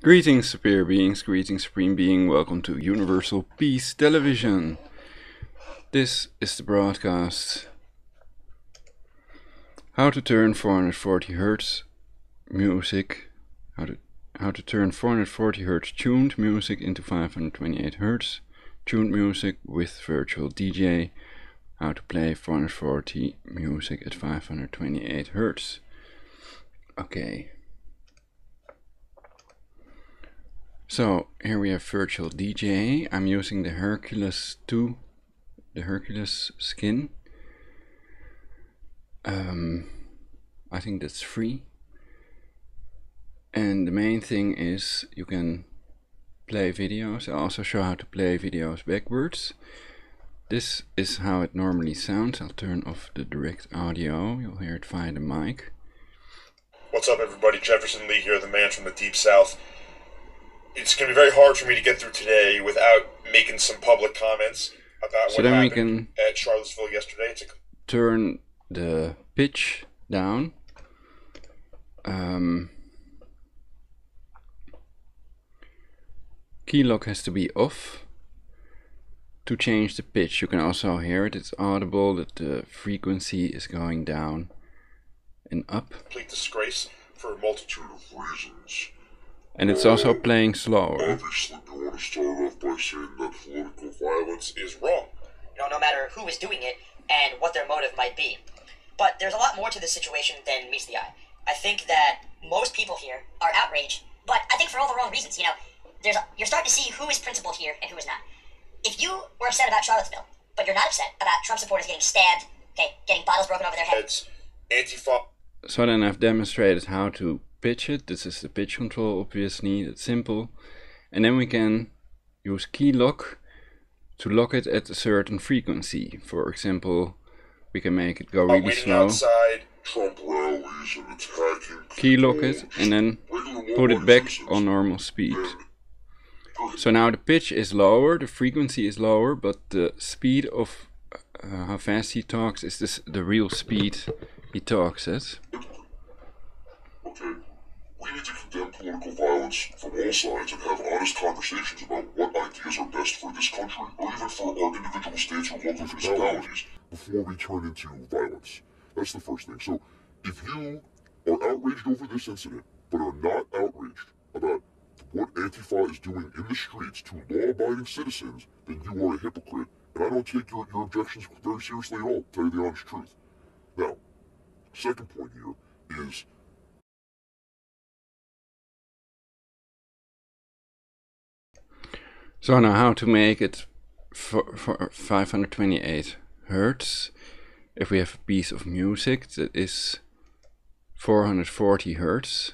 Greetings, superior beings, greetings, supreme being, welcome to Universal Peace Television. This is the broadcast. How to turn 440 Hz music, how to turn 440 Hz tuned music into 528 Hz tuned music with virtual DJ, how to play 440 music at 528 Hz. Okay. So here we have virtual DJ. I'm using the Hercules 2, the Hercules skin. I think that's free. And the main thing is you can play videos. I also show how to play videos backwards. This is how it normally sounds. I'll turn off the direct audio. You'll hear it via the mic. What's up, everybody? Jefferson Lee here, the man from the Deep South. It's going to be very hard for me to get through today without making some public comments about what happened at Charlottesville yesterday. Turn the pitch down. Key lock has to be off to change the pitch. You can also hear it. It's audible that the frequency is going down and up. Complete disgrace for a multitude of reasons. And it's also playing slower. Obviously, I want to start off by saying that political violence is wrong. No matter who is doing it and what their motive might be. But there's a lot more to this situation than meets the eye. I think that most people here are outraged, but I think for all the wrong reasons. You're starting to see who is principled here and who is not. If you were upset about Charlottesville, but you're not upset about Trump supporters getting stabbed, getting bottles broken over their heads. Antifa. So then I've demonstrated how to pitch it. This is the pitch control, obviously. It's simple. And then we can use key lock to lock it at a certain frequency. For example, we can make it go really slow. Outside, Trump rallies and attacking. Key lock it and then put it back on normal speed. So now the pitch is lower, the frequency is lower, but the speed of how fast he talks is the real speed he talks at. Okay. We need to condemn political violence from all sides and have honest conversations about what ideas are best for this country, or even for our individual states or local municipalities, before we turn into violence. That's the first thing. So, if you are outraged over this incident, but are not outraged about what Antifa is doing in the streets to law-abiding citizens, then you are a hypocrite. And I don't take your objections very seriously at all, to tell you the honest truth. Now, second point here is, so now how to make it for 528 Hertz. If we have a piece of music that is 440 Hertz,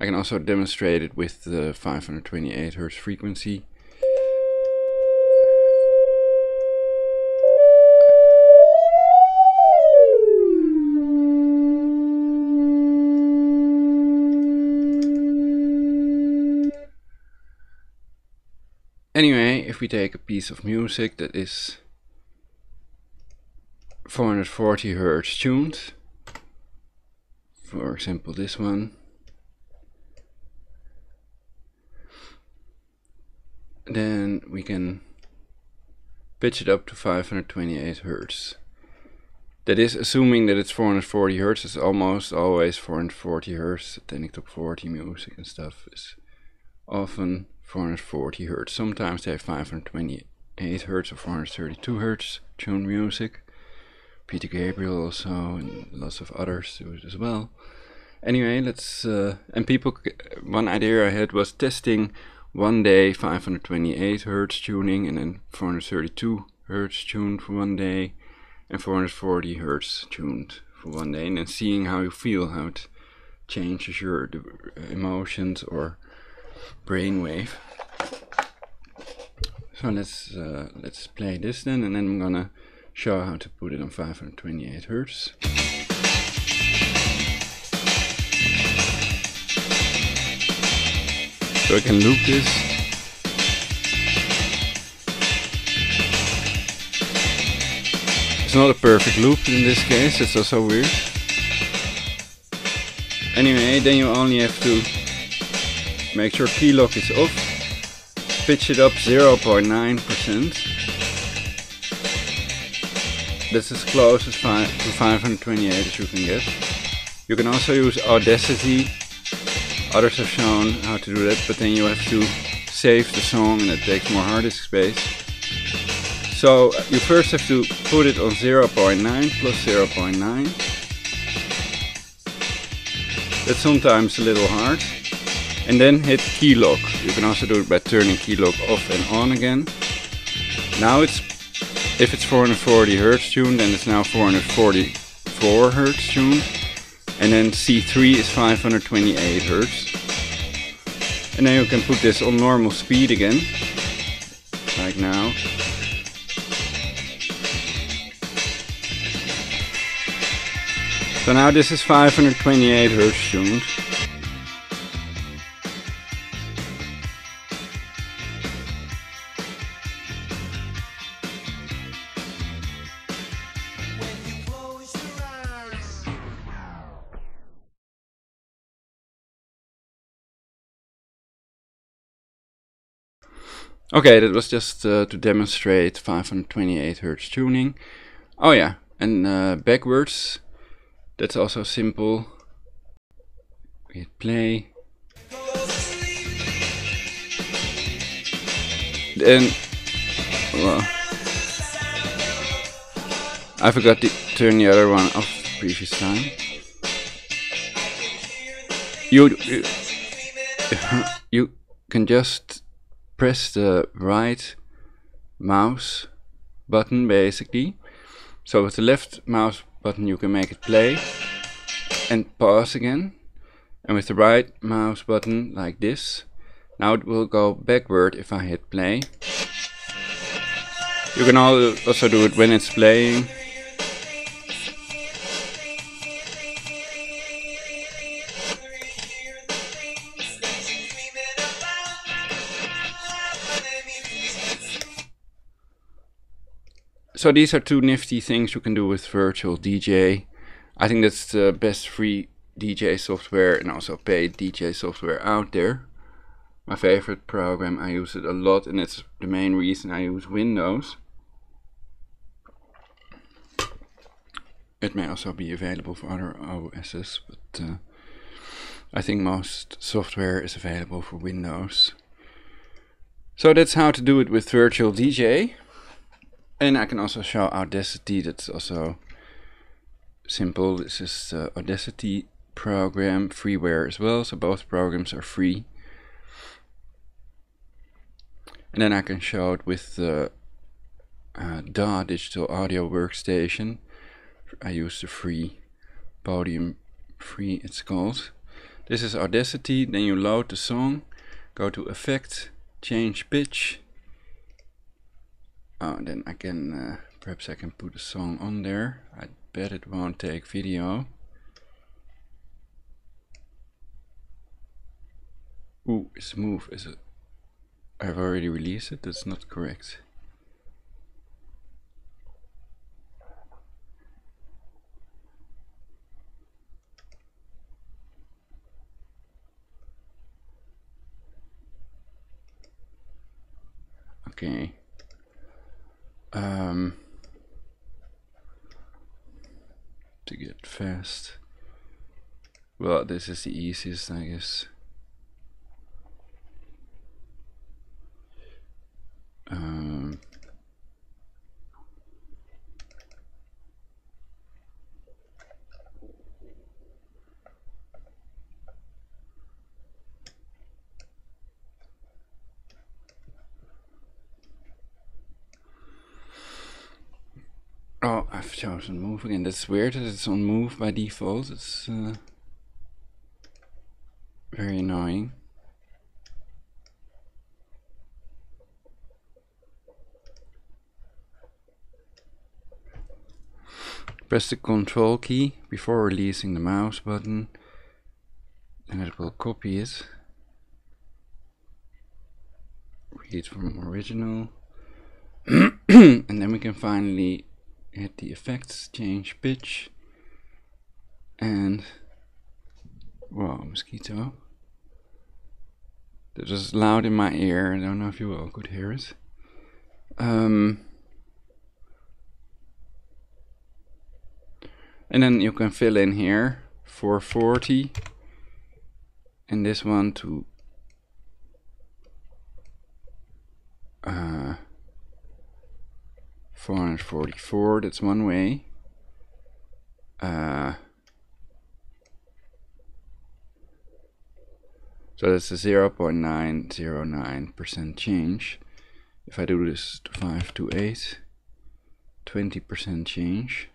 I can also demonstrate it with the 528 Hertz frequency. Anyway, if we take a piece of music that is 440 Hertz tuned, for example this one, then we can pitch it up to 528 Hertz. That is assuming that it's 440 Hertz. It's almost always 440 Hertz. Satanic Top 40 music and stuff is often 440 Hertz. Sometimes they have 528 Hertz or 432 Hertz tuned music. Peter Gabriel also, and lots of others do it as well. Anyway, let's and people. One idea I had was testing one day 528 Hertz tuning, and then 432 Hertz tuned for one day, and 440 Hertz tuned for one day, and then seeing how you feel, how it changes your emotions or brainwave. So let's play this then, and then I'm gonna show how to put it on 528 Hertz. So I can loop this. It's not a perfect loop in this case, it's also weird. Anyway, then you only have to make sure key lock is off, pitch it up 0.9%. That's as close as to 528 as you can get. You can also use Audacity. Others have shown how to do that, but then you have to save the song and it takes more hard disk space. So you first have to put it on 0.9 plus 0.9. That's sometimes a little hard. And then hit key lock. You can also do it by turning key lock off and on again. Now if it's 440 Hz tuned, then it's now 444 Hz tuned. And then C3 is 528 Hz. And then you can put this on normal speed again, like now. So now this is 528 Hz tuned. Okay, that was just to demonstrate 528 Hz tuning. Oh yeah, and backwards, that's also simple. We hit play. Then, well, I forgot to turn the other one off the previous time. You can just press the right mouse button basically. So with the left mouse button you can make it play and pause again. And with the right mouse button like this, now it will go backward if I hit play. You can also do it when it's playing. So these are two nifty things you can do with virtual DJ. I think that's the best free DJ software and also paid DJ software out there. My favorite program, I use it a lot, and it's the main reason I use Windows. It may also be available for other OSs, but I think most software is available for Windows. So that's how to do it with virtual DJ. And I can also show Audacity, that's also simple. This is the Audacity program, freeware as well, so both programs are free. And then I can show it with the DAW, Digital Audio Workstation. I use the free, Podium Free it's called. This is Audacity, then you load the song, go to Effect, Change Pitch. Oh, then I can, perhaps I can put a song on there. I bet it won't take video. Ooh, smooth is it? I've already released it, that's not correct. Okay. To get fast. Well, this is the easiest, I guess. Oh, I've chosen move again. That's weird that it's on move by default. It's very annoying. Press the Control key before releasing the mouse button, and it will copy it. Read from original. And then we can finally hit the effects, change pitch, and wow, mosquito. That was loud in my ear. I don't know if you all could hear it. And then you can fill in here 440 and this one to 444. That's one way. So that's a 0.909% change. If I do this to 528, 20% change.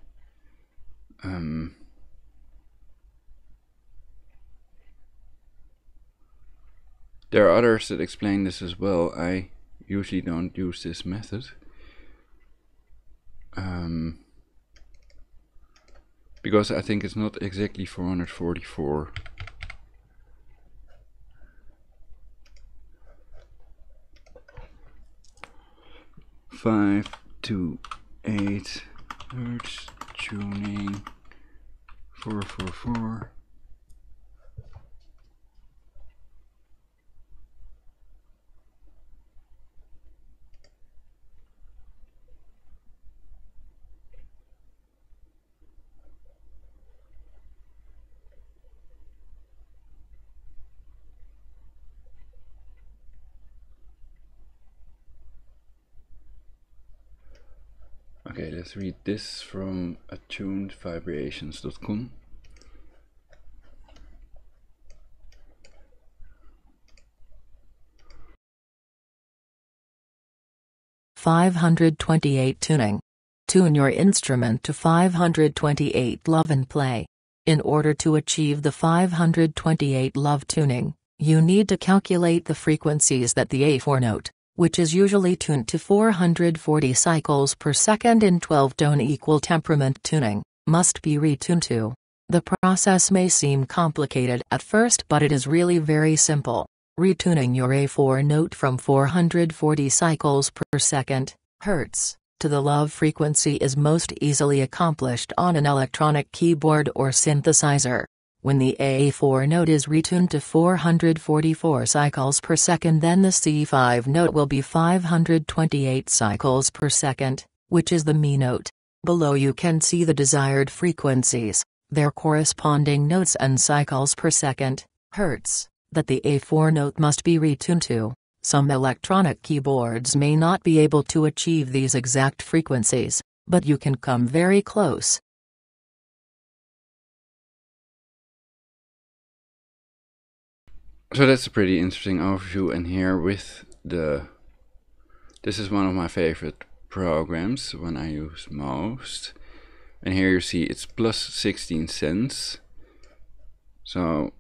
There are others that explain this as well. I usually don't use this method. Because I think it's not exactly 444. Five to 8 hertz tuning 444. Okay, let's read this from attunedvibrations.com. (528) Tuning. Tune your instrument to 528 love and play. In order to achieve the 528 love tuning, you need to calculate the frequencies that the A4 note, which is usually tuned to 440 cycles per second in 12-tone equal temperament tuning, must be retuned to. The process may seem complicated at first, but it is really very simple. Retuning your A4 note from 440 cycles per second, hertz, to the love frequency is most easily accomplished on an electronic keyboard or synthesizer. When the A4 note is retuned to 444 cycles per second, then the C5 note will be 528 cycles per second, which is the Mi note. Below you can see the desired frequencies, their corresponding notes and cycles per second, hertz, that the A4 note must be retuned to. Some electronic keyboards may not be able to achieve these exact frequencies, but you can come very close. So that's a pretty interesting overview, and here with this is one of my favorite programs, one I use most. And here you see it's plus 16 cents. So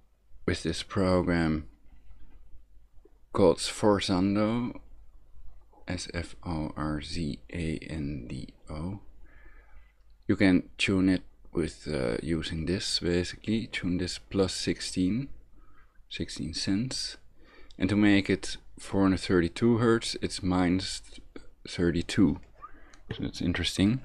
with this program called Sforzando, Sforzando, you can tune it with using this, basically tune this plus 16 cents, and to make it 432 hertz it's minus 32, so that's interesting.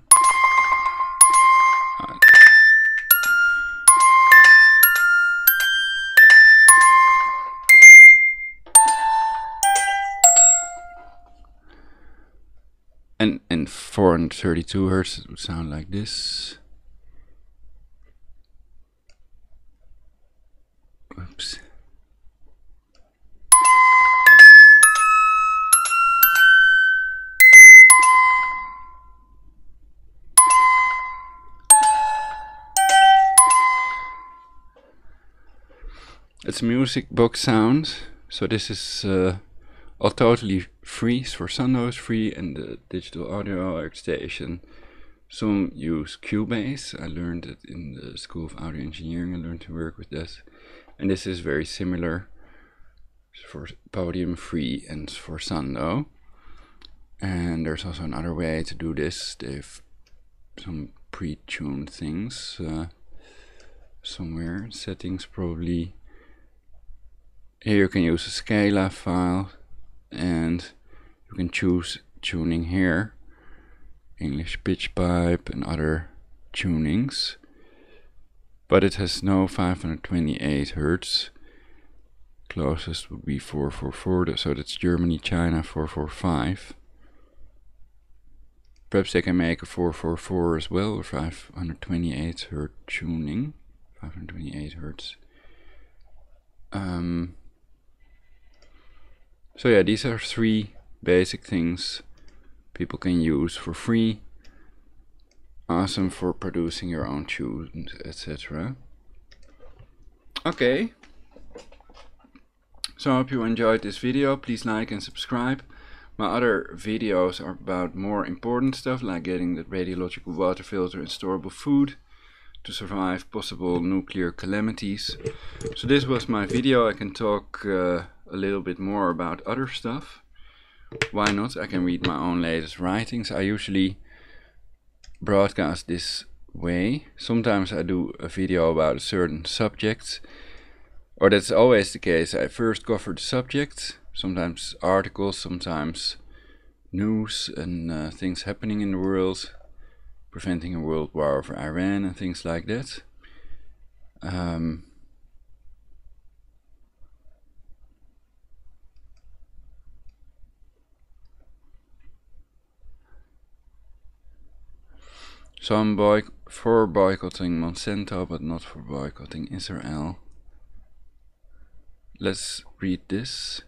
And 432 hertz it would sound like this. Oops. It's a music box sound, so this is all totally free. Sforzando is free, and the digital audio workstation. Some use Cubase. I learned it in the School of Audio Engineering. I learned to work with this, and this is very similar for Podium Free and Sforzando. And there's also another way to do this. They've some pre-tuned things somewhere. Settings probably. Here you can use a Scala file, and you can choose tuning here, English pitch pipe and other tunings, but it has no 528 hertz, Closest would be 444, so that's Germany, China 445. Perhaps they can make a 444 as well, or 528 hertz tuning. 528 hertz. So yeah, these are 3 basic things people can use for free. Awesome for producing your own tunes, etc. Okay. So I hope you enjoyed this video. Please like and subscribe. My other videos are about more important stuff, like getting the radiological water filter and storable food to survive possible nuclear calamities. So this was my video. I can talk a little bit more about other stuff. Why not? I can read my own latest writings. I usually broadcast this way. Sometimes I do a video about a certain subject, or that's always the case. I first cover the subject, sometimes articles, sometimes news and things happening in the world, preventing a world war over Iran and things like that. So I'm for boycotting Monsanto, but not for boycotting Israel. Let's read this.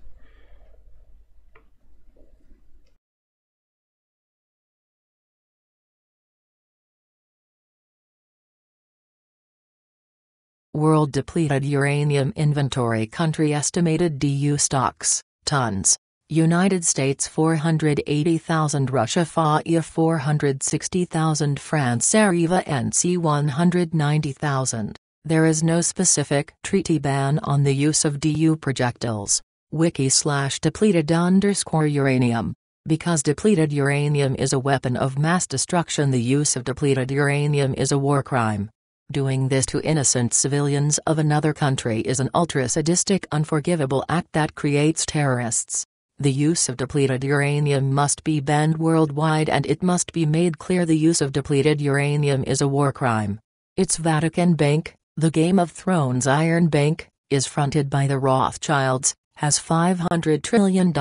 World depleted uranium inventory. Country estimated DU stocks, tons. United States 480,000, Russia FAIA 460,000, France Areva NC 190,000. There is no specific treaty ban on the use of DU projectiles. Wiki/depleted_uranium. Because depleted uranium is a weapon of mass destruction, the use of depleted uranium is a war crime. Doing this to innocent civilians of another country is an ultra-sadistic, unforgivable act that creates terrorists. The use of depleted uranium must be banned worldwide, and it must be made clear the use of depleted uranium is a war crime. Its Vatican Bank, the Game of Thrones Iron Bank, is fronted by the Rothschilds, has $500 trillion,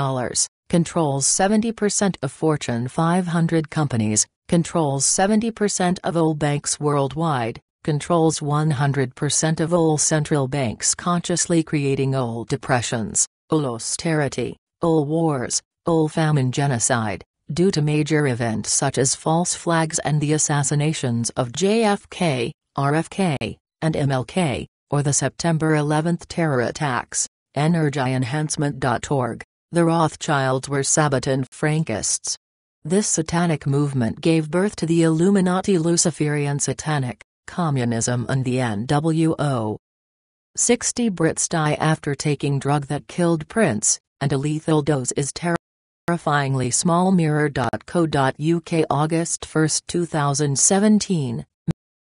controls 70% of Fortune 500 companies, controls 70% of all banks worldwide, controls 100% of all central banks, consciously creating all depressions, all austerity, all wars, all famine, genocide, due to major events such as false flags and the assassinations of JFK, RFK, and MLK, or the September 11th terror attacks. EnergyEnhancement.org. The Rothschilds were Sabaton Frankists. This satanic movement gave birth to the Illuminati, Luciferian Satanic, Communism, and the NWO. 60 Brits die after taking drug that killed Prince, and a lethal dose is terrifyingly small. Mirror.co.uk August 1, 2017.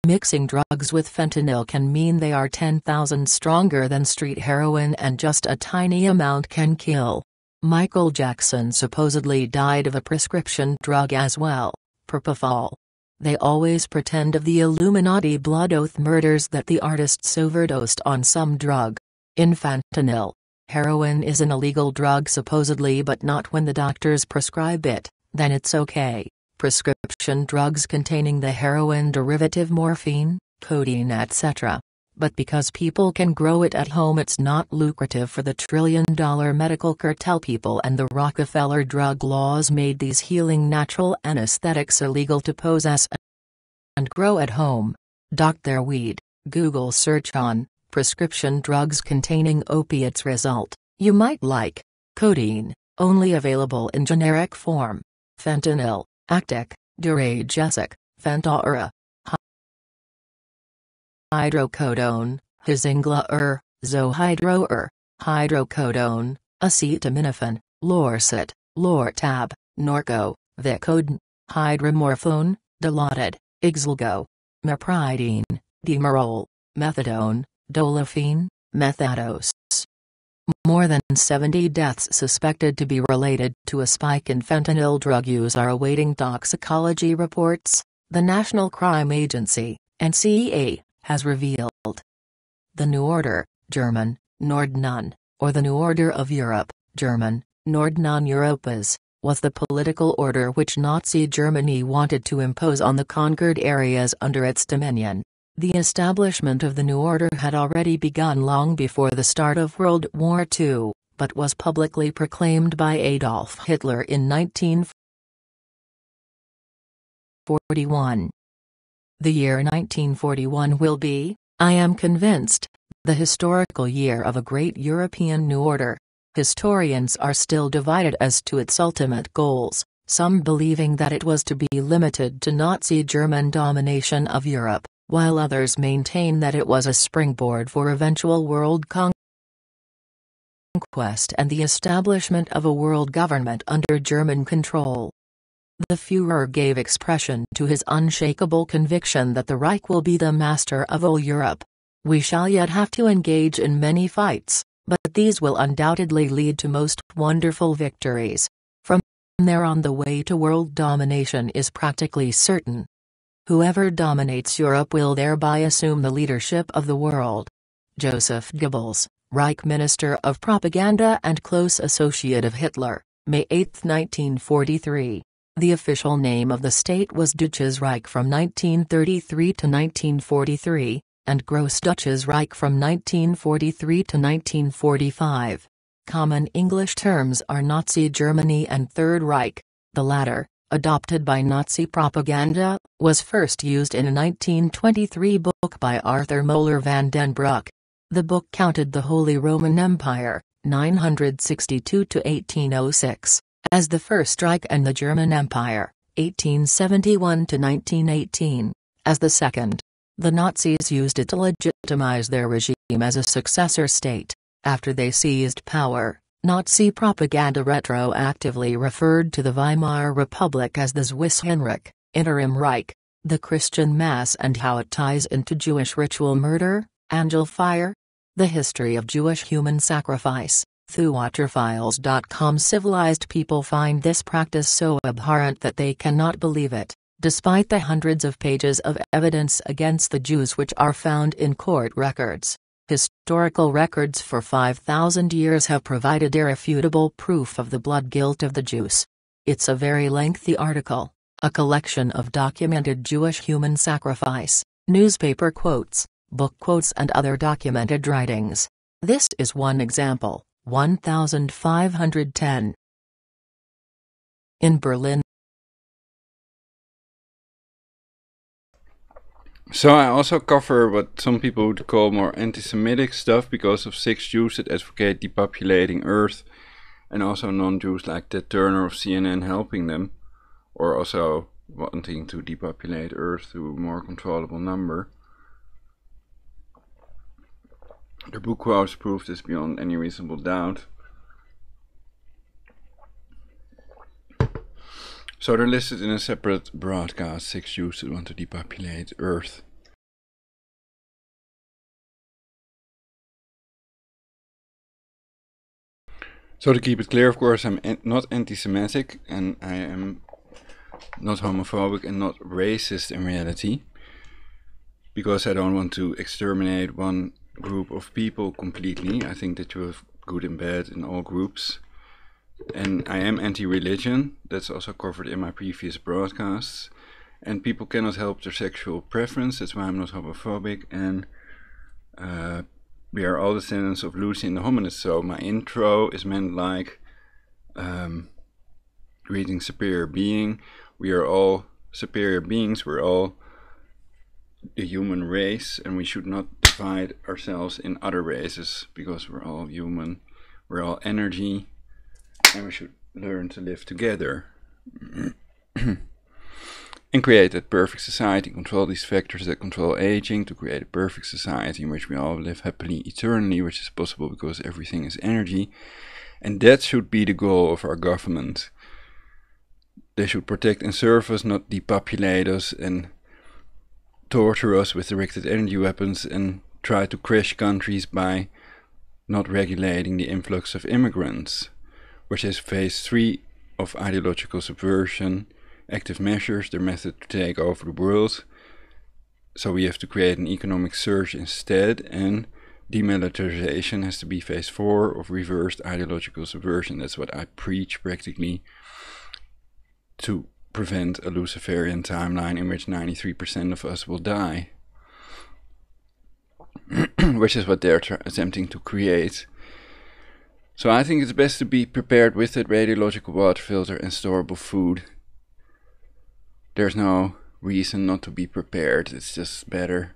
Mixing drugs with fentanyl can mean they are 10,000 stronger than street heroin, and just a tiny amount can kill. Michael Jackson supposedly died of a prescription drug as well, propofol. They always pretend of the Illuminati blood oath murders that the artists overdosed on some drug. In fentanyl. Heroin is an illegal drug supposedly, but not when the doctors prescribe it, then it's okay. Prescription drugs containing the heroin derivative morphine, codeine, etc. But because people can grow it at home, it's not lucrative for the trillion-dollar medical cartel people, and the Rockefeller drug laws made these healing natural anesthetics illegal to possess and grow at home. Their weed. Google search on prescription drugs containing opiates result. You might like codeine, only available in generic form. Fentanyl, Actic, Duragesic, Fentora. Hydrocodone, Hizingla Zohydro hydrocodone, acetaminophen, Lorcet, Lortab, Norco, Vicodin, Hydromorphone, Dilaudid, Ixalgo, Mepridine, Demerol, Methadone, Dolafene, Methados. More than 70 deaths suspected to be related to a spike in fentanyl drug use are awaiting toxicology reports, the National Crime Agency, NCA, has revealed. The New Order, German, Nordnun, or the New Order of Europe, German, Nordnahen Europes, was the political order which Nazi Germany wanted to impose on the conquered areas under its dominion. The establishment of the New Order had already begun long before the start of World War II, but was publicly proclaimed by Adolf Hitler in 1941. The year 1941 will be, I am convinced, the historical year of a great European New Order. Historians are still divided as to its ultimate goals, some believing that it was to be limited to Nazi German domination of Europe, while others maintain that it was a springboard for eventual world conquest and the establishment of a world government under German control. The Führer gave expression to his unshakable conviction that the Reich will be the master of all Europe. We shall yet have to engage in many fights, but these will undoubtedly lead to most wonderful victories. From there on, the way to world domination is practically certain. Whoever dominates Europe will thereby assume the leadership of the world. Joseph Goebbels, Reich Minister of Propaganda and close associate of Hitler, May 8, 1943. The official name of the state was Deutsches Reich from 1933 to 1943, and Großdeutsches Reich from 1943 to 1945. Common English terms are Nazi Germany and Third Reich. The latter, adopted by Nazi propaganda, was first used in a 1923 book by Arthur Moeller van den Broek. The book counted the Holy Roman Empire, 962 to 1806, as the First Reich and the German Empire, 1871 to 1918, as the Second. The Nazis used it to legitimize their regime as a successor state. After they seized power, Nazi propaganda retroactively referred to the Weimar Republic as the Swiss-Heinrich, Interim Reich, the Christian Mass and how it ties into Jewish ritual murder, angel fire. The history of Jewish human sacrifice. Through waterfiles.com, civilized people find this practice so abhorrent that they cannot believe it, despite the hundreds of pages of evidence against the Jews which are found in court records. Historical records for 5,000 years have provided irrefutable proof of the blood guilt of the Jews. It's a very lengthy article, a collection of documented Jewish human sacrifice, newspaper quotes, book quotes and other documented writings. This is one example. 1510. In Berlin. So I also cover what some people would call more anti-Semitic stuff because of 6 Jews that advocate depopulating Earth, and also non-Jews like Ted Turner of CNN helping them, or also wanting to depopulate Earth to a more controllable number. The book quotes prove this beyond any reasonable doubt. So they're listed in a separate broadcast, 6 Jews that want to depopulate Earth. So to keep it clear, of course, I'm not anti-Semitic, and I am not homophobic and not racist in reality, because I don't want to exterminate one group of people completely. I think that you have good and bad in all groups. And I am anti-religion, that's also covered in my previous broadcasts. And people cannot help their sexual preference, that's why I'm not homophobic. And we are all descendants of Lucy and the Hominids. So my intro is meant like greeting superior being. We are all superior beings, we're all the human race, and we should not divide ourselves in other races, because we're all human, we're all energy, and we should learn to live together and create that perfect society, control these factors that control aging, to create a perfect society in which we all live happily eternally, which is possible because everything is energy. And that should be the goal of our government. They should protect and serve us, not depopulate us and torture us with directed energy weapons and try to crash countries by not regulating the influx of immigrants, which is phase 3 of ideological subversion, active measures, their method to take over the world. So we have to create an economic surge instead and demilitarization has to be phase 4 of reversed ideological subversion. That's what I preach practically, to prevent a Luciferian timeline in which 93% of us will die. Which is what they're attempting to create. So I think it's best to be prepared with that radiological water filter and storable food. There's no reason not to be prepared, it's just better.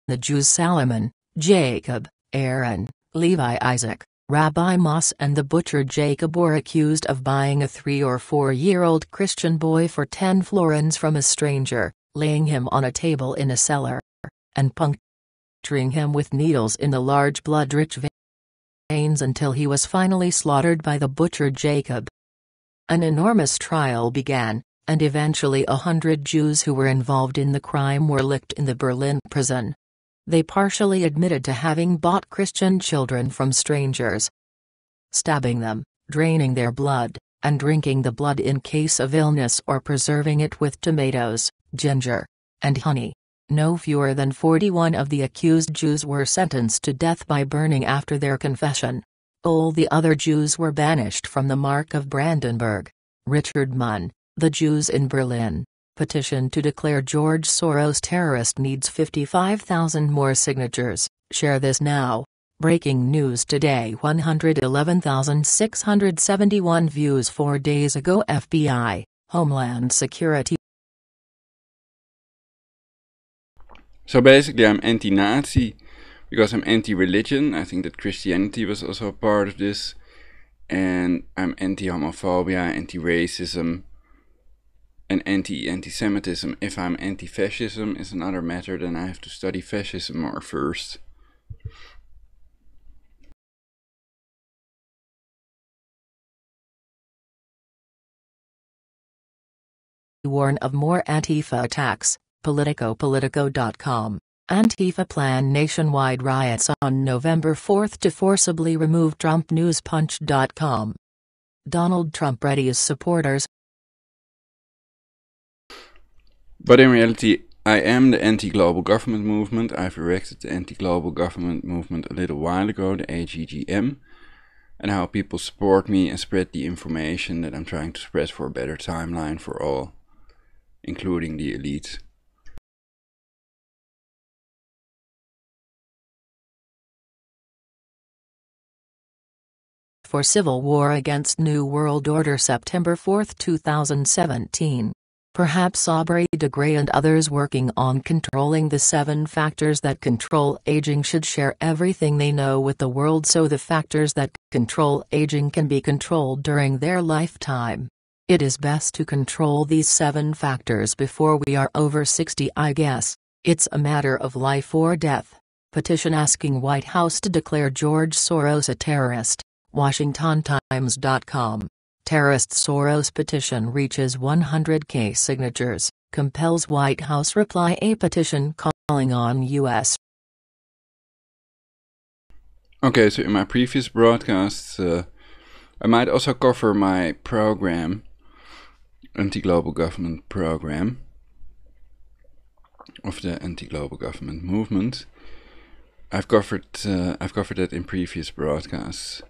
The Jews Solomon, Jacob, Aaron, Levi Isaac, Rabbi Moss and the butcher Jacob were accused of buying a 3 or 4-year-old Christian boy for 10 florins from a stranger, laying him on a table in a cellar, and puncturing him with needles in the large blood-rich veins until he was finally slaughtered by the butcher Jacob. An enormous trial began, and eventually 100 Jews who were involved in the crime were licked in the Berlin prison. They partially admitted to having bought Christian children from strangers, stabbing them, draining their blood, and drinking the blood in case of illness or preserving it with tomatoes, ginger, and honey. No fewer than 41 of the accused Jews were sentenced to death by burning after their confession. All the other Jews were banished from the Mark of Brandenburg. Richard Munn, The Jews in Berlin. Petition to declare George Soros terrorist needs 55,000 more signatures. Share this now. Breaking news today: 111,671 views 4 days ago. FBI, Homeland Security. So basically I'm anti-Nazi because I'm anti-religion. I think that Christianity was also a part of this. And I'm anti-homophobia, anti-racism, and anti-Semitism. If I'm anti-fascism is another matter, then I have to study fascism more first. Warn of more Antifa attacks. Politico.com. Antifa plan nationwide riots on November 4th to forcibly remove Trump. Newspunch.com. Donald Trump readies supporters. But in reality, I am the anti-global government movement. I've erected the anti-global government movement a little while ago, the AGGM, and how people support me and spread the information that I'm trying to spread for a better timeline for all, including the elite. For civil war against New World Order. September 4, 2017. Perhaps Aubrey de Grey and others working on controlling the 7 factors that control aging should share everything they know with the world so the factors that control aging can be controlled during their lifetime. It is best to control these 7 factors before we are over 60, I guess. It's a matter of life or death. Petition asking White House to declare George Soros a terrorist. WashingtonTimes.com. Terrorist Soros petition reaches 100K signatures, compels White House reply a petition calling on U.S. Okay, so in my previous broadcasts, I might also cover my program, anti-global government program, of the anti-global government movement. I've covered that in previous broadcasts.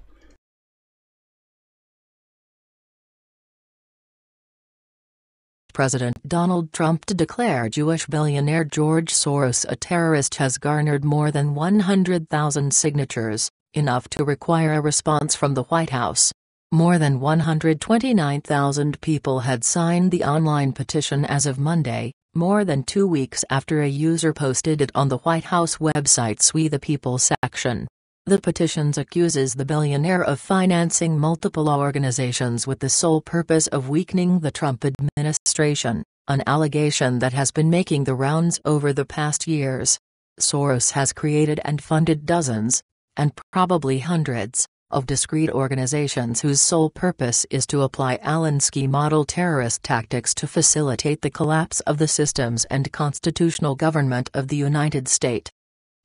President Donald Trump to declare Jewish billionaire George Soros a terrorist has garnered more than 100,000 signatures, enough to require a response from the White House. More than 129,000 people had signed the online petition as of Monday, more than 2 weeks after a user posted it on the White House website's We the People section. The petition accuses the billionaire of financing multiple organizations with the sole purpose of weakening the Trump administration, an allegation that has been making the rounds over the past years. Soros has created and funded dozens, and probably hundreds, of discrete organizations whose sole purpose is to apply Alinsky model terrorist tactics to facilitate the collapse of the systems and constitutional government of the United States,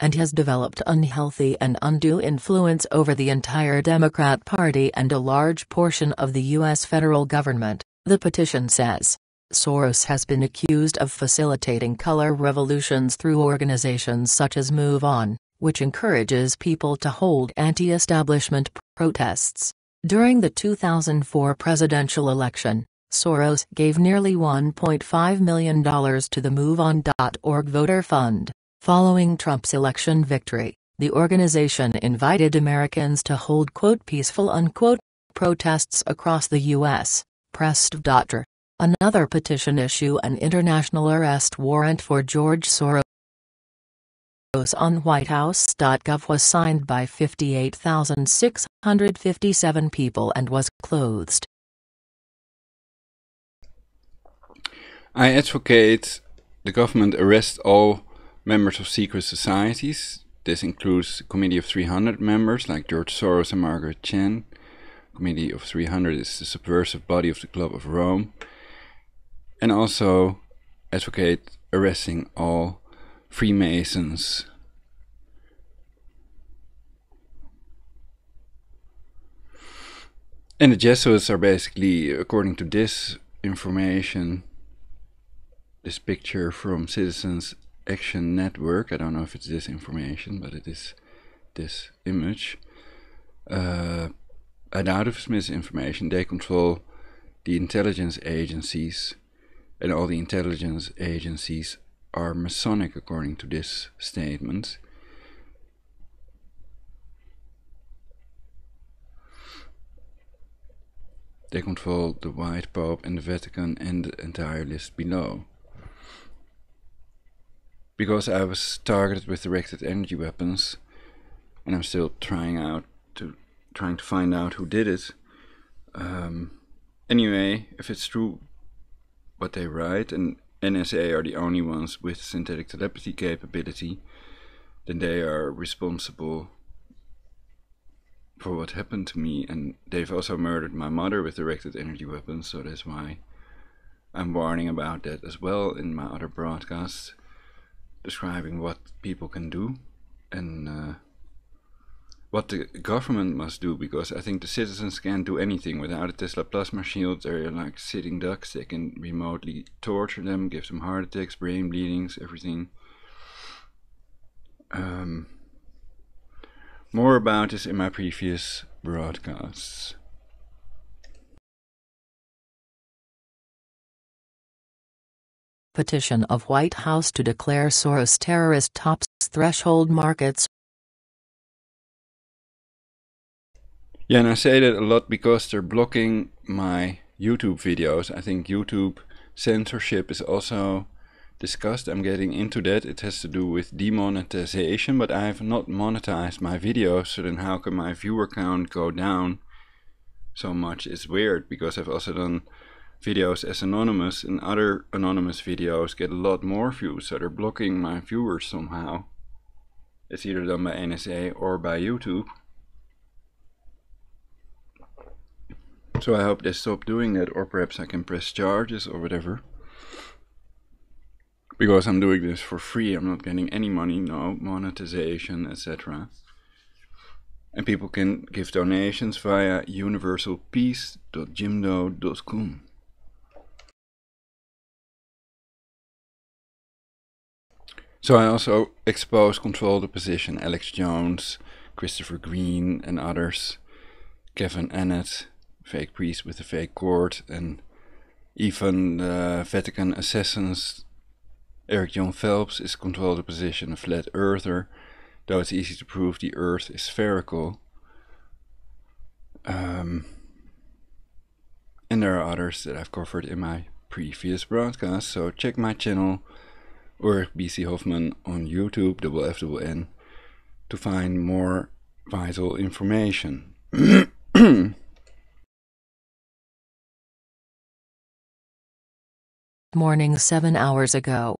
and has developed unhealthy and undue influence over the entire Democrat Party and a large portion of the U.S. federal government, the petition says. Soros has been accused of facilitating color revolutions through organizations such as Move On, which encourages people to hold anti-establishment protests. During the 2004 presidential election, Soros gave nearly $1.5 million to the MoveOn.org voter fund. Following Trump's election victory, the organization invited Americans to hold "peaceful" protests across the U.S. Pressed. Another petition issue an international arrest warrant for George Soros on WhiteHouse.gov was signed by 58,657 people and was closed. I advocate the government arrest all members of secret societies. This includes a committee of 300 members like George Soros and Margaret Chan. Committee of 300 is the subversive body of the Club of Rome. And also advocate arresting all Freemasons. And the Jesuits are basically, according to this information, this picture from Citizens Action Network, I don't know if it's this information, but it is this image. I doubt if it's misinformation. They control the intelligence agencies, and all the intelligence agencies are Masonic according to this statement. They control the White Pope and the Vatican and the entire list below. Because I was targeted with directed energy weapons, and I'm still trying to find out who did it. Anyway, if it's true what they write, and NSA are the only ones with synthetic telepathy capability, then they are responsible for what happened to me, and they've also murdered my mother with directed energy weapons, so that's why I'm warning about that as well in my other broadcasts, describing what people can do and what the government must do, because I think the citizens can't do anything without a Tesla plasma shield. They're like sitting ducks. They can remotely torture them, give them heart attacks, brain bleedings, everything. More about this in my previous broadcasts. Petition of White House to declare Soros terrorist tops threshold markets. Yeah, and I say that a lot because they're blocking my YouTube videos. I think YouTube censorship is also discussed. I'm getting into that. It has to do with demonetization, but I have not monetized my videos, so then how can my viewer count go down so much? It's weird, because I've also done videos as anonymous, and other anonymous videos get a lot more views, so they're blocking my viewers somehow. It's either done by NSA or by YouTube. So I hope they stop doing that, or perhaps I can press charges or whatever. Because I'm doing this for free, I'm not getting any money, no monetization, etc. And people can give donations via universalpeace.jimdo.com. So I also expose Control the Position, Alex Jones, Christopher Green and others, Kevin Annett, fake priest with a fake court, and even the Vatican assassins. Eric John Phelps is Control the Position, a flat earther, though it's easy to prove the earth is spherical. And there are others that I've covered in my previous broadcast, so check my channel, or BC Hoffman on YouTube, FFN, to find more vital information. Morning 7 hours ago.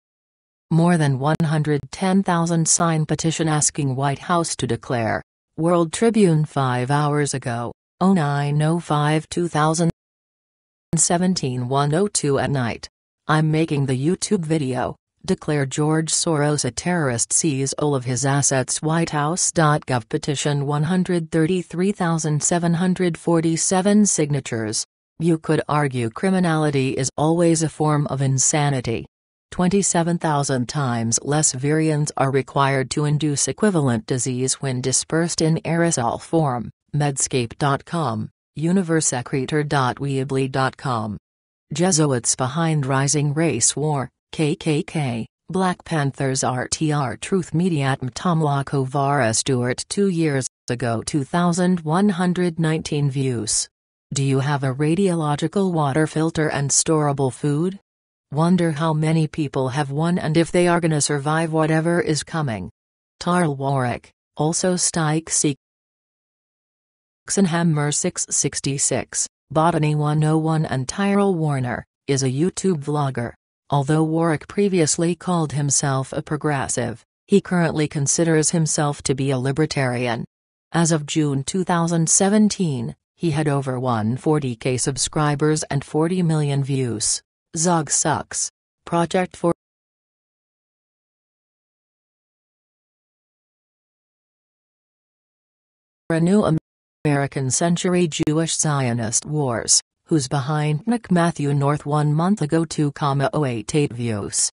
More than 110,000 sign petition asking White House to declare. World Tribune 5 hours ago, 09/05/2017 1:02 at night. I'm making the YouTube video, declare George Soros a terrorist, seize all of his assets. WhiteHouse.gov petition 133,747 signatures. You could argue criminality is always a form of insanity. 27,000 times less virions are required to induce equivalent disease when dispersed in aerosol form. Medscape.com, universecretor.weebly.com. Jesuits behind rising race war, KKK, Black Panthers RTR Truth Mediatum Tomlako Vara Stewart 2 years ago 2,119 views. Do you have a radiological water filter and storable food? Wonder how many people have one and if they are gonna survive whatever is coming. Tarl Warwick, also Stike Hammer 666, Botany 101 and Tyrell Warner, is a YouTube vlogger. Although Warwick previously called himself a progressive, he currently considers himself to be a libertarian. As of June 2017, he had over 140k subscribers and 40 million views. Zog sucks. Project for a new American century Jewish Zionist wars, who's behind Nick Matthew North 1 month ago 2,088 views.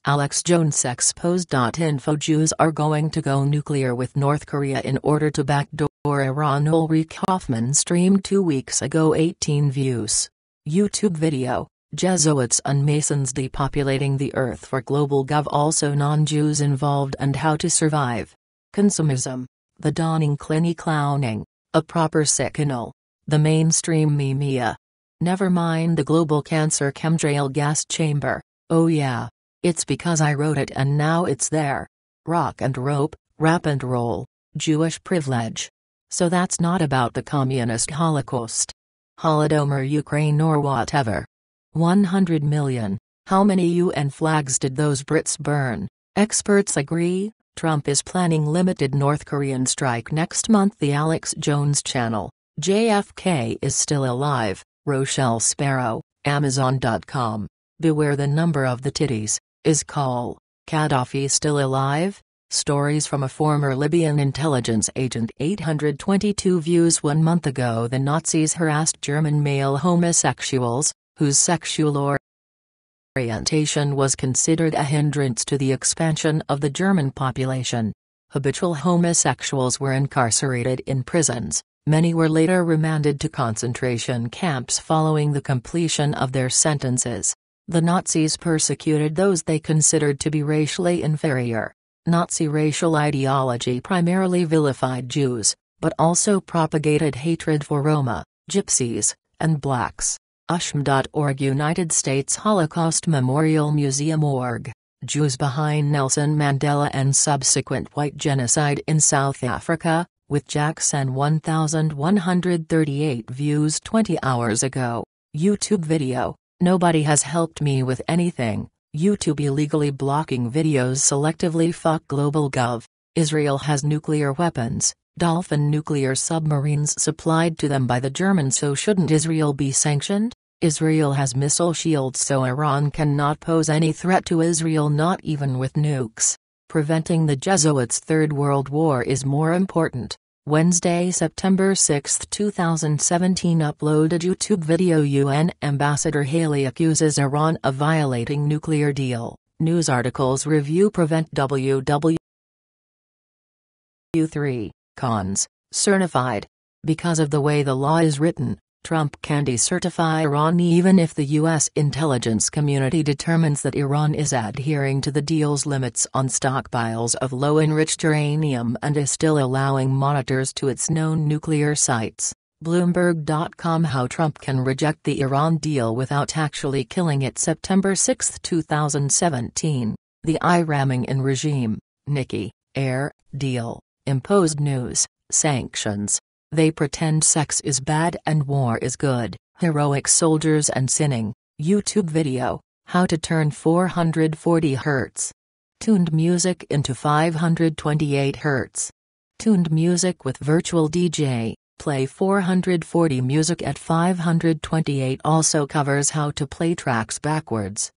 Alex Jones exposed.info Jews are going to go nuclear with North Korea in order to backdoor Iran. Ulrich Kaufman streamed 2 weeks ago 18 views. YouTube video, Jesuits and Masons depopulating the earth for global gov. Also non-Jews involved and how to survive. Consumism, the dawning clingy clowning, a proper signal. The mainstream meme. Never mind the global cancer chemtrail gas chamber. Oh yeah. It's because I wrote it and now it's there. Rock and rope, rap and roll, Jewish privilege. So that's not about the communist Holocaust. Holodomor Ukraine or whatever. 100 million. How many UN flags did those Brits burn? Experts agree, Trump is planning limited North Korean strike next month. The Alex Jones channel. JFK is still alive. Rochelle Sparrow, Amazon.com. Beware the number of the titties. Is Call Gaddafi still alive? Stories from a former Libyan intelligence agent. 822 views 1 month ago. The Nazis harassed German male homosexuals, whose sexual orientation was considered a hindrance to the expansion of the German population. Habitual homosexuals were incarcerated in prisons. Many were later remanded to concentration camps following the completion of their sentences. The Nazis persecuted those they considered to be racially inferior. Nazi racial ideology primarily vilified Jews, but also propagated hatred for Roma, Gypsies, and blacks. USHM.org United States Holocaust Memorial Museum org. Jews behind Nelson Mandela and subsequent white genocide in South Africa, with Jackson 1,138 views 20 hours ago. YouTube video. Nobody has helped me with anything. YouTube illegally blocking videos selectively. Fuck global gov. Israel has nuclear weapons, Dolphin nuclear submarines supplied to them by the Germans, so shouldn't Israel be sanctioned? Israel has missile shields, so Iran cannot pose any threat to Israel, not even with nukes. Preventing the Jesuits' Third World War is more important. Wednesday, September 6, 2017. Uploaded YouTube video. UN Ambassador Haley accuses Iran of violating nuclear deal. News articles review prevent WW3 cons certified. Because of the way the law is written, Trump can decertify Iran even if the U.S. intelligence community determines that Iran is adhering to the deal's limits on stockpiles of low-enriched uranium and is still allowing monitors to its known nuclear sites. Bloomberg.com. How Trump can reject the Iran deal without actually killing it. September 6, 2017. The eye-ramming in regime, Nikki, Air, deal, imposed news, sanctions. They pretend sex is bad and war is good. Heroic soldiers and sinning. YouTube video, how to turn 440 Hz tuned music into 528 Hz. Tuned music with virtual DJ, play 440 music at 528. Also covers how to play tracks backwards.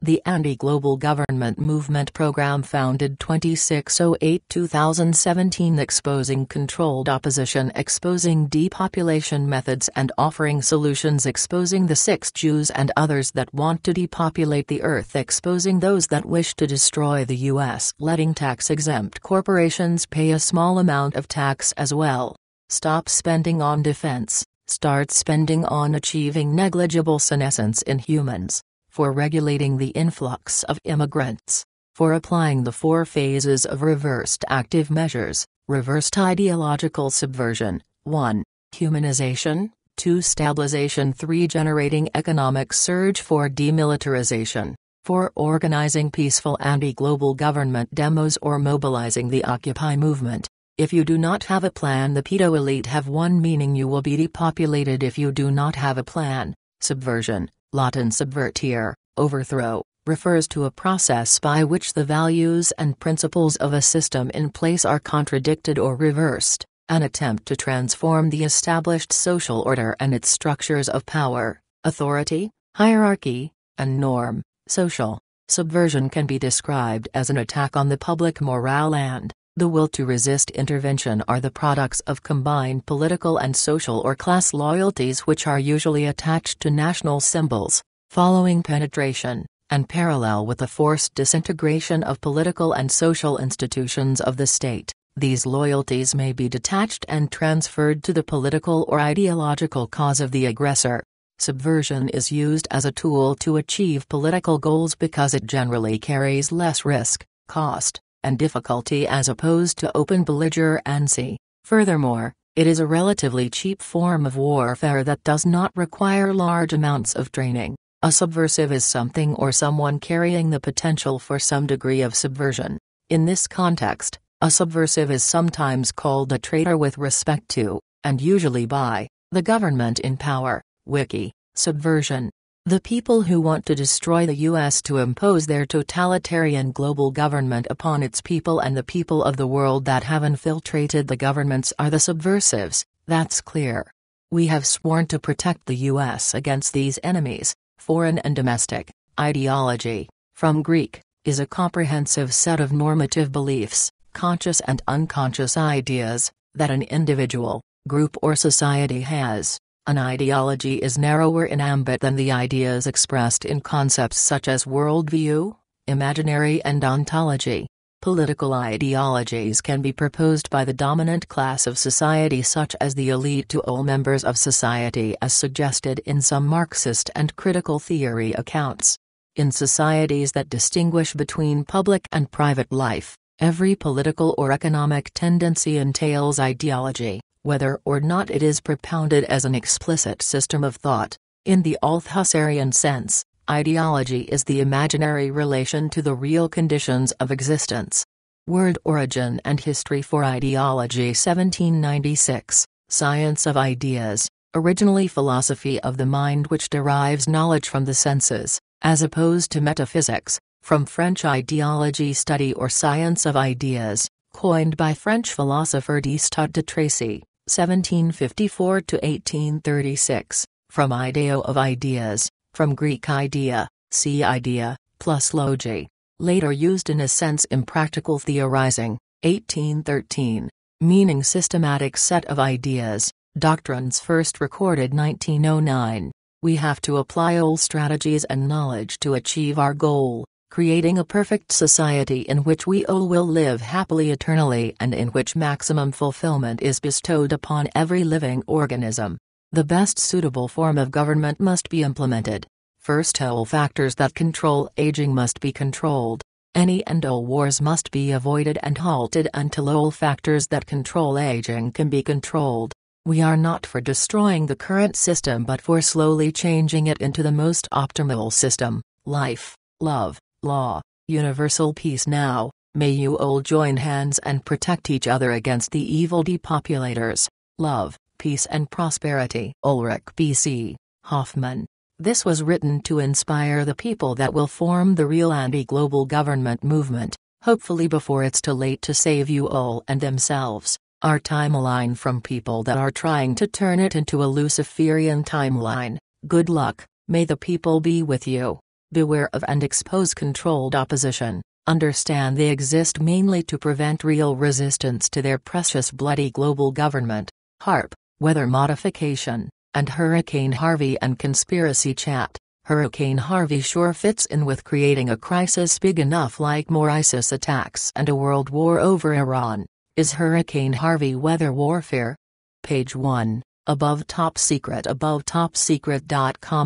The Anti-Global Government Movement Program founded 2608-2017 exposing controlled opposition, exposing depopulation methods and offering solutions, exposing the 6 Jews and others that want to depopulate the earth, exposing those that wish to destroy the U.S., letting tax-exempt corporations pay a small amount of tax as well. Stop spending on defense, start spending on achieving negligible senescence in humans. For regulating the influx of immigrants, for applying the 4 phases of reversed active measures, reversed ideological subversion, 1. Humanization, 2. Stabilization, 3. Generating economic surge, 4. Demilitarization, 4. Organizing peaceful anti-global government demos or mobilizing the Occupy movement. If you do not have a plan, the pedo elite have one meaning: you will be depopulated if you do not have a plan. Subversion, Latin subvertere, overthrow, refers to a process by which the values and principles of a system in place are contradicted or reversed, an attempt to transform the established social order and its structures of power, authority, hierarchy, and norm. Social subversion can be described as an attack on the public morale and the will to resist intervention are the products of combined political and social or class loyalties which are usually attached to national symbols, following penetration, and parallel with the forced disintegration of political and social institutions of the state. These loyalties may be detached and transferred to the political or ideological cause of the aggressor. Subversion is used as a tool to achieve political goals because it generally carries less risk, cost, and difficulty as opposed to open belligerency. Furthermore, it is a relatively cheap form of warfare that does not require large amounts of training. A subversive is something or someone carrying the potential for some degree of subversion. In this context, a subversive is sometimes called a traitor with respect to, and usually by, the government in power. Wiki, subversion. The people who want to destroy the U.S. to impose their totalitarian global government upon its people and the people of the world that have infiltrated the governments are the subversives, that's clear. We have sworn to protect the U.S. against these enemies, foreign and domestic. Ideology, from Greek, is a comprehensive set of normative beliefs, conscious and unconscious ideas, that an individual, group or society has. An ideology is narrower in ambit than the ideas expressed in concepts such as worldview, imaginary and ontology. Political ideologies can be proposed by the dominant class of society such as the elite to all members of society as suggested in some Marxist and critical theory accounts. In societies that distinguish between public and private life, every political or economic tendency entails ideology, whether or not it is propounded as an explicit system of thought. In the Althusserian sense, ideology is the imaginary relation to the real conditions of existence. Word Origin and History for Ideology 1796, Science of Ideas, originally philosophy of the mind which derives knowledge from the senses, as opposed to metaphysics, from French ideology study or science of ideas, coined by French philosopher D'Estaute de Tracy. 1754–1836, from ideo of ideas, from Greek idea, see idea, plus logi, later used in a sense impractical theorizing, 1813, meaning systematic set of ideas, doctrines first recorded 1909. We have to apply all strategies and knowledge to achieve our goal, creating a perfect society in which we all will live happily eternally and in which maximum fulfillment is bestowed upon every living organism. The best suitable form of government must be implemented. First, all factors that control aging must be controlled. Any and all wars must be avoided and halted until all factors that control aging can be controlled. We are not for destroying the current system but for slowly changing it into the most optimal system. Life, love, law, universal peace. Now, may you all join hands and protect each other against the evil depopulators. Love, peace and prosperity. Ulrich B.C. Kaufman. This was written to inspire the people that will form the real anti-global government movement, hopefully before it's too late to save you all and themselves. Our timeline from people that are trying to turn it into a Luciferian timeline. Good luck, may the people be with you. Beware of and expose controlled opposition. Understand they exist mainly to prevent real resistance to their precious bloody global government. HAARP, weather modification, and Hurricane Harvey and conspiracy chat. Hurricane Harvey sure fits in with creating a crisis big enough like more ISIS attacks and a world war over Iran. Is Hurricane Harvey weather warfare? Page 1, above top secret.com.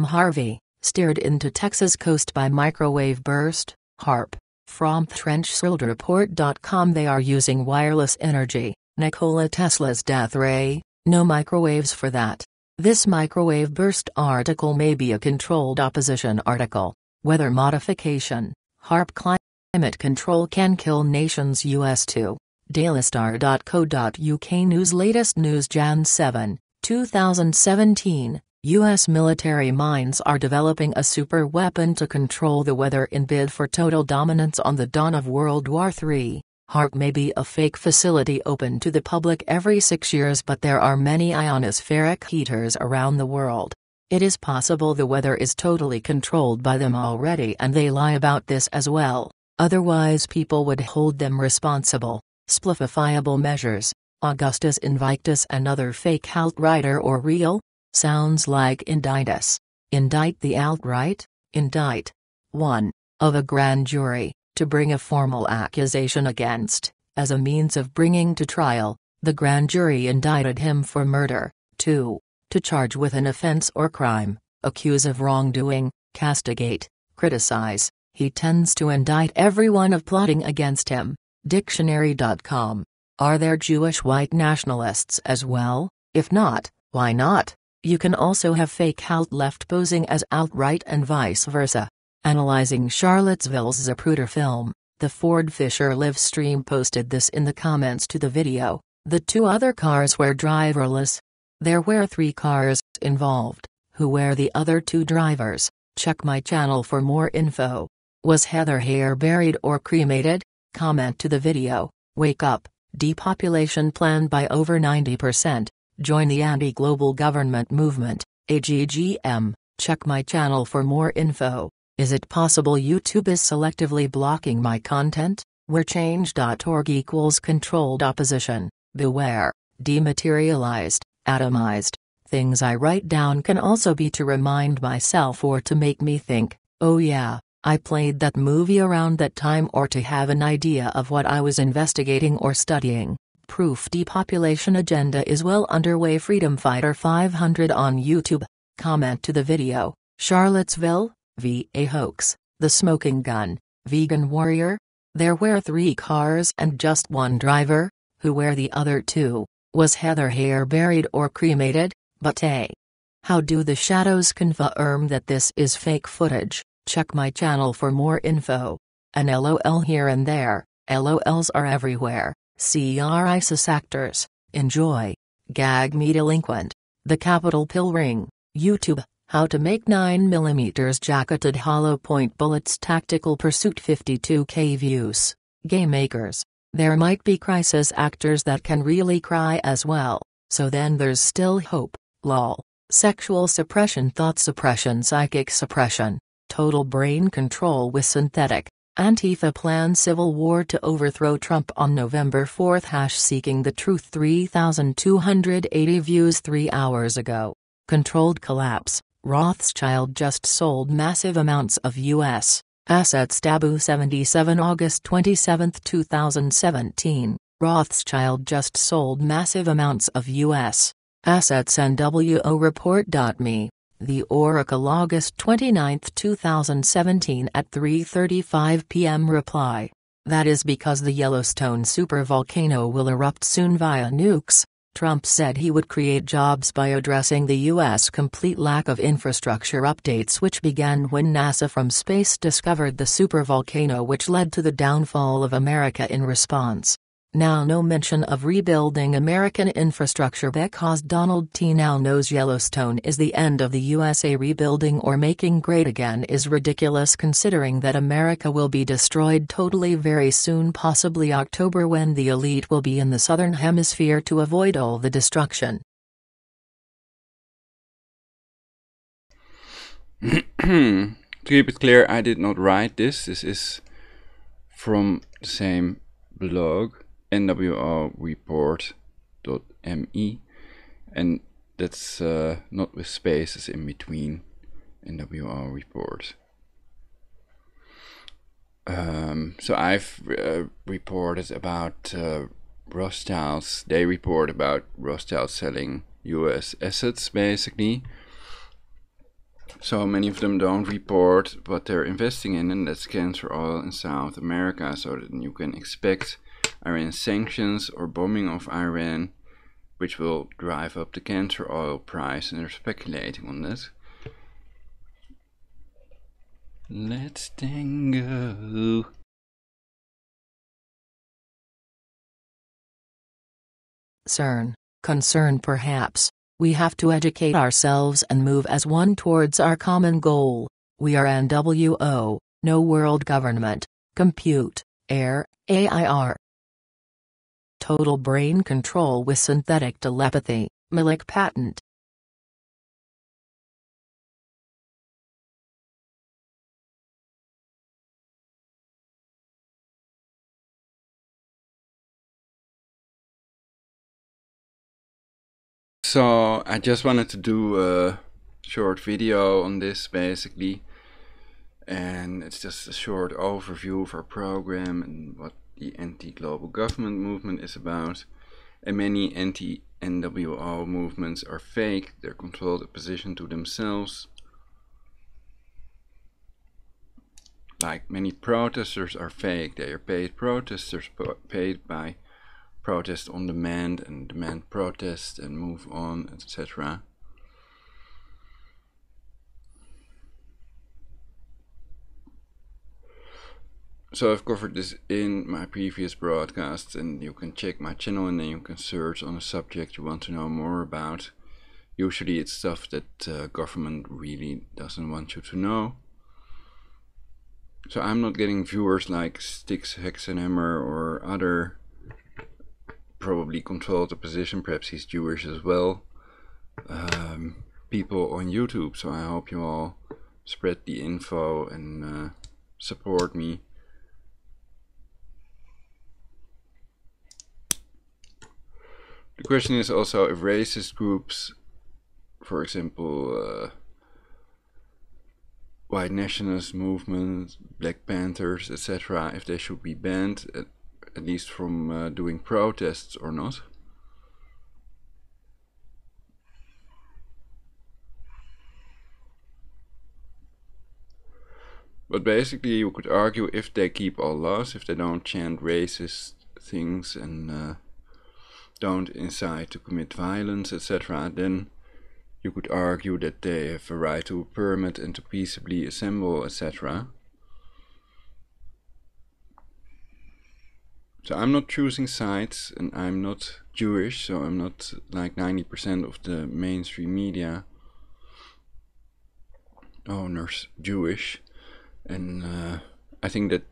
Harvey, steered into Texas coast by microwave burst, HAARP. From trenchworldreport.com. They are using wireless energy. Nikola Tesla's death ray, no microwaves for that. This microwave burst article may be a controlled opposition article. Weather modification, HAARP climate control can kill nations. US 2. dailystar.co.uk news. Latest news Jan 7, 2017. U.S. military minds are developing a super weapon to control the weather in bid for total dominance on the dawn of World War III. HAARP may be a fake facility open to the public every 6 years, but there are many ionospheric heaters around the world. It is possible the weather is totally controlled by them already and they lie about this as well, otherwise people would hold them responsible. Spliffifiable measures, Augustus Invictus and other fake alt-righter or real? Sounds like indict us. Indict the alt-right? Indict 1. Of a grand jury, to bring a formal accusation against, as a means of bringing to trial, the grand jury indicted him for murder. 2. To charge with an offense or crime, accuse of wrongdoing, castigate, criticize. He tends to indict everyone of plotting against him. Dictionary.com. Are there Jewish white nationalists as well? If not, why not? You can also have fake alt-left posing as alt-right and vice versa. Analyzing Charlottesville's Zapruder film, the Ford Fisher live stream posted this in the comments to the video. The 2 other cars were driverless. There were 3 cars involved. Who were the other 2 drivers? Check my channel for more info. Was Heather Heyer buried or cremated? Comment to the video. Wake up, depopulation planned by over 90%. Join the anti-global government movement, AGGM. Check my channel for more info. Is it possible YouTube is selectively blocking my content? Wherechange.org equals controlled opposition. Beware, dematerialized, atomized. Things I write down can also be to remind myself or to make me think, oh yeah, I played that movie around that time, or to have an idea of what I was investigating or studying. Proof depopulation agenda is well underway. Freedom Fighter 500 on YouTube. Comment to the video. Charlottesville, VA hoax, the smoking gun, vegan warrior? There were 3 cars and just 1 driver? Who were the other 2? Was Heather Heyer buried or cremated? But how do the shadows confirm that this is fake footage? Check my channel for more info. An LOL here and there, LOLs are everywhere. CR ISIS actors, enjoy. Gag me delinquent. The Capitol Pill Ring, YouTube, how to make 9mm jacketed hollow point bullets. Tactical Pursuit 52K views. Game makers. There might be crisis actors that can really cry as well, so then there's still hope. Lol. Sexual suppression, thought suppression, psychic suppression. Total brain control with synthetic. Antifa plans civil war to overthrow Trump on November 4. Seeking the truth. 3,280 views 3 hours ago. Controlled collapse. Rothschild just sold massive amounts of U.S. assets. Taboo 77 August 27, 2017. Rothschild just sold massive amounts of U.S. assets. NWO report.me. The Oracle August 29, 2017 at 3:35 p.m. Reply. That is because the Yellowstone supervolcano will erupt soon via nukes. Trump said he would create jobs by addressing the U.S. complete lack of infrastructure updates, which began when NASA from space discovered the supervolcano, which led to the downfall of America in response. Now no mention of rebuilding American infrastructure because Donald T. now knows Yellowstone is the end of the USA. Rebuilding or making great again is ridiculous considering that America will be destroyed totally very soon, possibly October, when the elite will be in the southern hemisphere to avoid all the destruction. To keep it clear, I did not write this. This is from the same blog, nwreport.me, and that's not with spaces in between, NWR report. So I've reported about Rothschilds. They report about Rothschild selling US assets, basically. So many of them don't report what they're investing in, and that's cancer oil in South America. So that you can expect Iran sanctions or bombing of Iran, which will drive up the cancer oil price, and they're speculating on that. Let's tango. CERN, concern perhaps. We have to educate ourselves and move as one towards our common goal. We are NWO, no world government, compute, air, AIR. Total brain control with synthetic telepathy, Malik patent. So I just wanted to do a short video on this, basically, and it's just a short overview of our program and what the anti-global government movement is about. And many anti-NWO movements are fake. They're controlled opposition to themselves. Like many protesters are fake. They are paid protesters, paid by protest on demand and demand protest and move on, etc. So I've covered this in my previous broadcasts, and you can check my channel and then you can search on a subject you want to know more about. Usually it's stuff that government really doesn't want you to know. So I'm not getting viewers like Styx Hexenhammer or other probably controlled opposition, perhaps he's Jewish as well, people on YouTube. So I hope you all spread the info and support me. The question is also if racist groups, for example, white nationalist movements, Black Panthers, etc., if they should be banned, at least from doing protests or not. But basically you could argue if they keep all laws, if they don't chant racist things and don't incite to commit violence, etc., then you could argue that they have a right to a permit and to peaceably assemble, etc. So I'm not choosing sides, and I'm not Jewish, so I'm not like 90% of the mainstream media owners Jewish, and I think that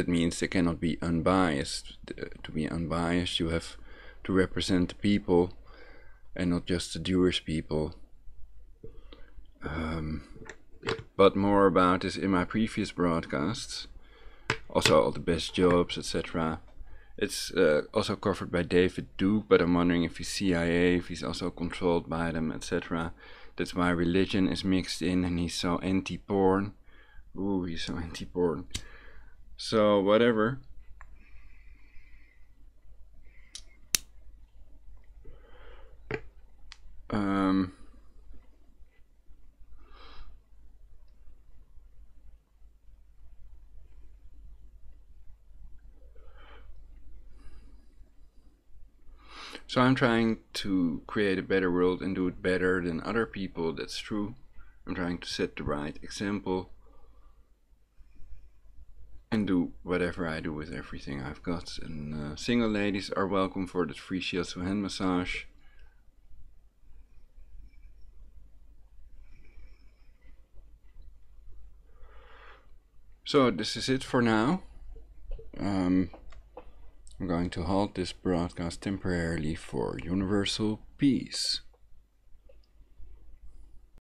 means they cannot be unbiased. To be unbiased, you have to represent the people and not just the Jewish people. But more about this in my previous broadcasts. Also all the best jobs, etc. It's also covered by David Duke, but I'm wondering if he's CIA, if he's also controlled by them, etc. That's why religion is mixed in, and he's so anti-porn. Ooh, he's so anti-porn. So, whatever. So I'm trying to create a better world and do it better than other people, that's true. I'm trying to set the right example and do whatever I do with everything I've got. And single ladies are welcome for the free shiatsu hand massage. So this is it for now. I'm going to halt this broadcast temporarily for universal peace.